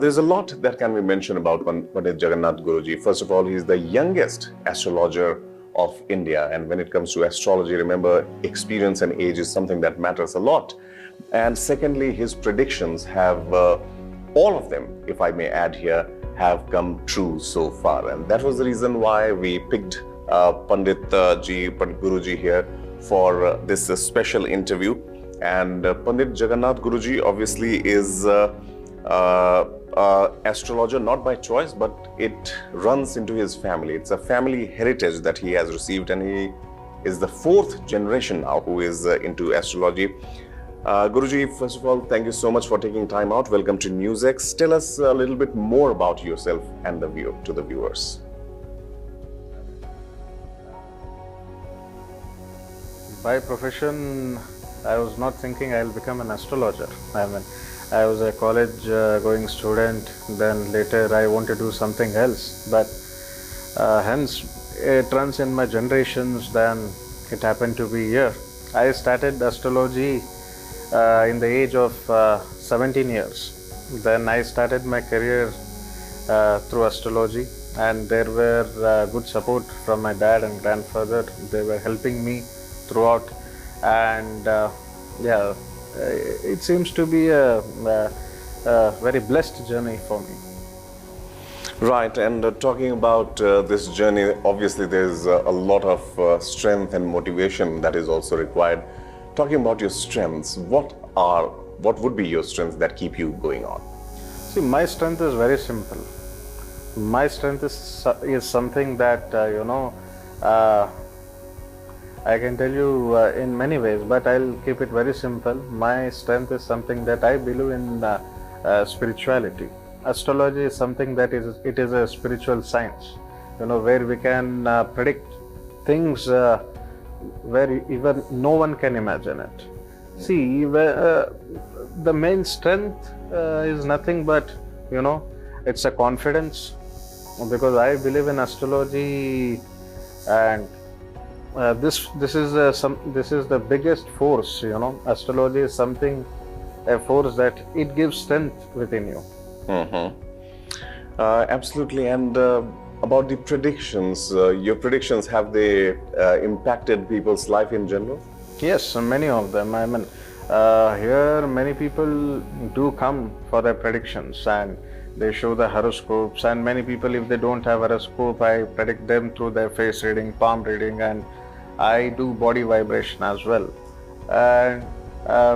There's a lot that can be mentioned about Pandit Jagannath Guruji. First of all, he is the youngest astrologer of India. And when it comes to astrology, remember, experience and age is something that matters a lot. And secondly, his predictions have, all of them, if I may add here, have come true so far. And that was the reason why we picked Pandit Guruji here for this special interview. And Pandit Jagannath Guruji obviously is astrologer not by choice, but it runs into his family. It's a family heritage that he has received, and he is the fourth generation now who is into astrology. Guruji, first of all, thank you so much for taking time out. Welcome to NewsX. Tell us a little bit more about yourself and the viewers. By profession, I was not thinking I'll become an astrologer. I was a college going student, then later I want to do something else. But hence it runs in my generations, then it happened to be here. I started astrology in the age of 17 years. Then I started my career through astrology, and there were good support from my dad and grandfather. They were helping me throughout, and it seems to be a very blessed journey for me. Right, and talking about this journey, obviously there's a lot of strength and motivation that is also required. Talking about your strengths, what would be your strengths that keep you going on? See, my strength is very simple. My strength is something that I can tell you in many ways, but I'll keep it very simple. My strength is something that I believe in spirituality. Astrology is something that it is a spiritual science, where we can predict things where even no one can imagine it. See, the main strength is nothing but, it's a confidence, because I believe in astrology, and this is the biggest force. Astrology is a force that it gives strength within you. Absolutely. And about the predictions, your predictions, have they impacted people's life in general? Yes, many of them. Here many people do come for their predictions, and they show the horoscopes, and many people, if they don't have horoscope, I predict them through their face reading, palm reading, and I do body vibration as well. And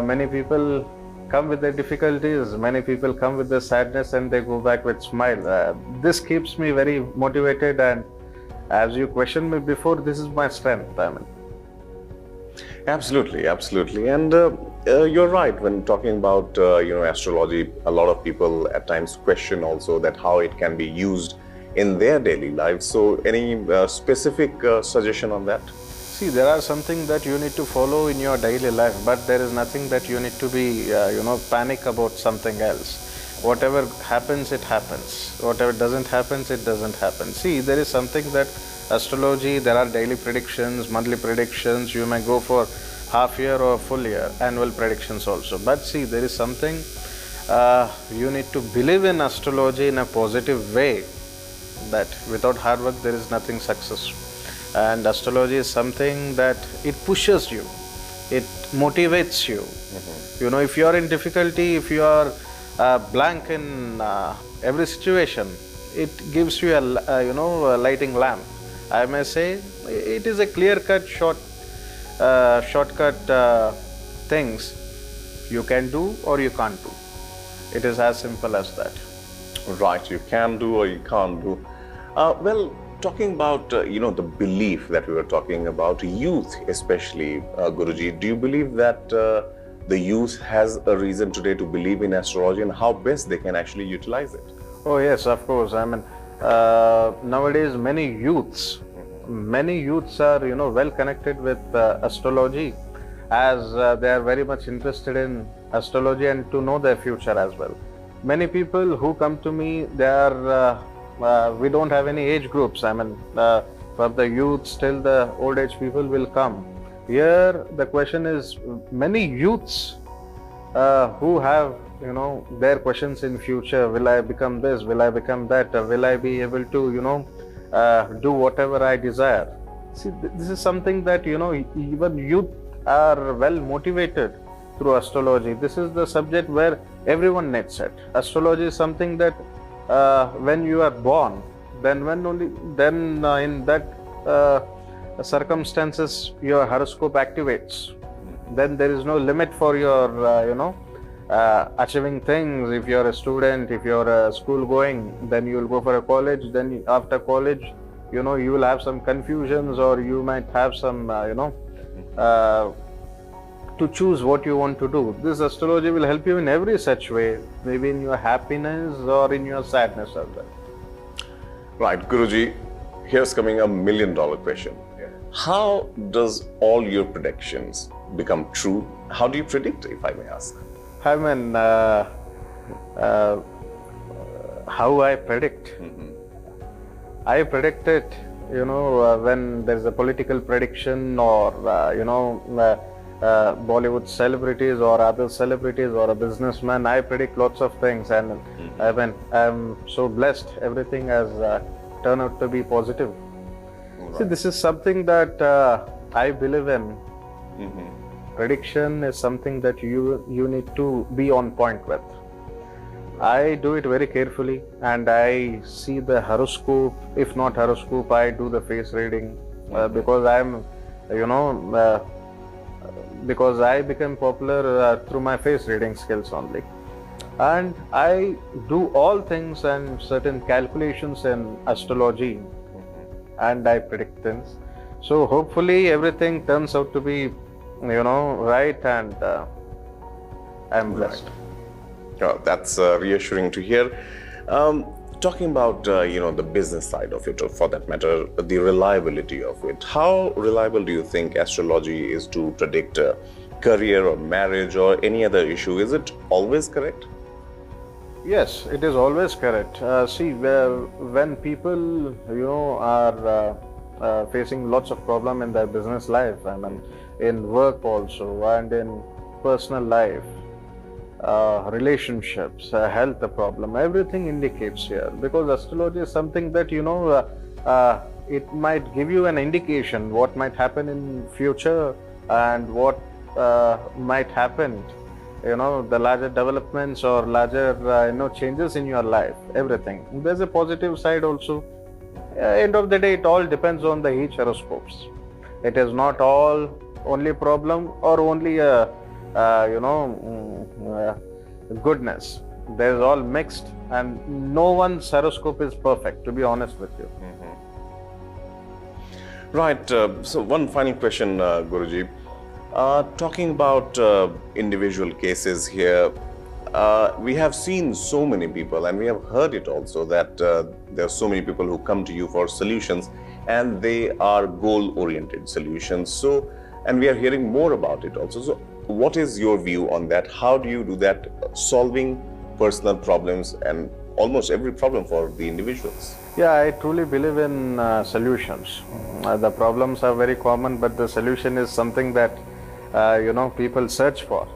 many people come with their difficulties, many people come with their sadness, and they go back with smile. This keeps me very motivated, and as you questioned me before, this is my strength. Absolutely, absolutely. And you're right when talking about astrology. A lot of people at times question also that how it can be used in their daily lives. So any specific suggestion on that? See, there are something that you need to follow in your daily life, but there is nothing that you need to be, panic about something else. Whatever happens, it happens. Whatever doesn't happen, it doesn't happen. See, there is something that astrology, there are daily predictions, monthly predictions, you may go for half year or full year, annual predictions also. But see, there is something, you need to believe in astrology in a positive way, that without hard work, there is nothing success. And astrology is something that it pushes you, it motivates you. If you are in difficulty, if you are blank in every situation, it gives you a lighting lamp. I may say it is a clear-cut, shortcut things you can do or you can't do. It is as simple as that. Right, you can do or you can't do. Well, talking about the belief that we were talking about, youth especially, Guruji, do you believe that the youth has a reason today to believe in astrology, and how best they can actually utilize it? Oh yes, of course. Nowadays many youths are well connected with astrology, as they are very much interested in astrology and to know their future as well. Many people who come to me, they are we don't have any age groups. From the youth till the old age people will come. Here the question is, many youths who have their questions in future. Will I become this? Will I become that? Will I be able to, do whatever I desire? See, this is something that, even youth are well motivated through astrology. This is the subject where everyone needs it. Astrology is something that when you are born, then in that circumstances your horoscope activates. Then there is no limit for your, achieving things. If you're a student, if you're a school going, then you will go for a college. Then after college, you will have some confusions, or you might have some, to choose what you want to do. This astrology will help you in every such way, maybe in your happiness or in your sadness as well. Right, Guruji, here's coming $1 million question. How does all your predictions become true? How do you predict, if I may ask? I mean, how I predict? I predict it, when there's a political prediction, or, Bollywood celebrities or other celebrities or a businessman. I predict lots of things, and I'm so blessed. Everything has turned out to be positive. Right. See, this is something that I believe in. Prediction is something that you need to be on point with. I do it very carefully, and I see the horoscope. If not horoscope, I do the face reading, because I'm, because I became popular through my face reading skills only. And I do all things and certain calculations in astrology, and I predict things. So hopefully everything turns out to be, right, and I'm blessed. Oh, that's reassuring to hear. Talking about the business side of it, or for that matter, the reliability of it. How reliable do you think astrology is to predict career or marriage or any other issue? Is it always correct? Yes, it is always correct. See, when people are facing lots of problem in their business life, in work also, and in personal life, relationships, health problem, everything indicates here, because astrology is something that it might give you an indication what might happen in future, and what might happen, the larger developments or larger changes in your life. Everything, there's a positive side also. End of the day, it all depends on the each horoscopes. It is not all only problem or only goodness. There's all mixed, and no one's horoscope is perfect, to be honest with you. Right. So one final question, Guruji. Talking about individual cases here, we have seen so many people, and we have heard it also, that there are so many people who come to you for solutions, and they are goal-oriented solutions. So, and we are hearing more about it also. So what is your view on that? How do you do that, solving personal problems and almost every problem for the individuals? Yeah, I truly believe in solutions. The problems are very common, but the solution is something that people search for.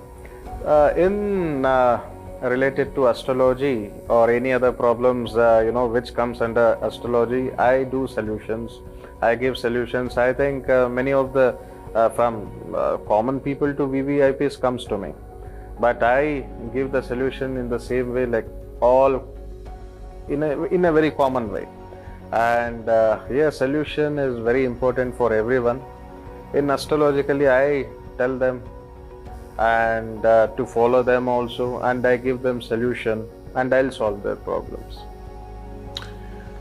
Related to astrology or any other problems which comes under astrology, I do solutions. I give solutions. I think many of the from common people to VVIPs comes to me, but I give the solution in the same way, like all in a very common way. And solution is very important for everyone. In astrologically, I tell them and to follow them also, and I give them solution, and I'll solve their problems.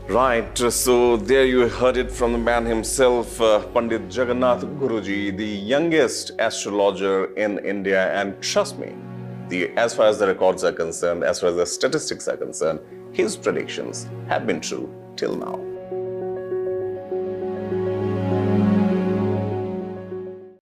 Right, so there you heard it from the man himself, Pandit Jagannath Guruji, the youngest astrologer in India. And trust me, as far as the records are concerned, as far as the statistics are concerned, his predictions have been true till now.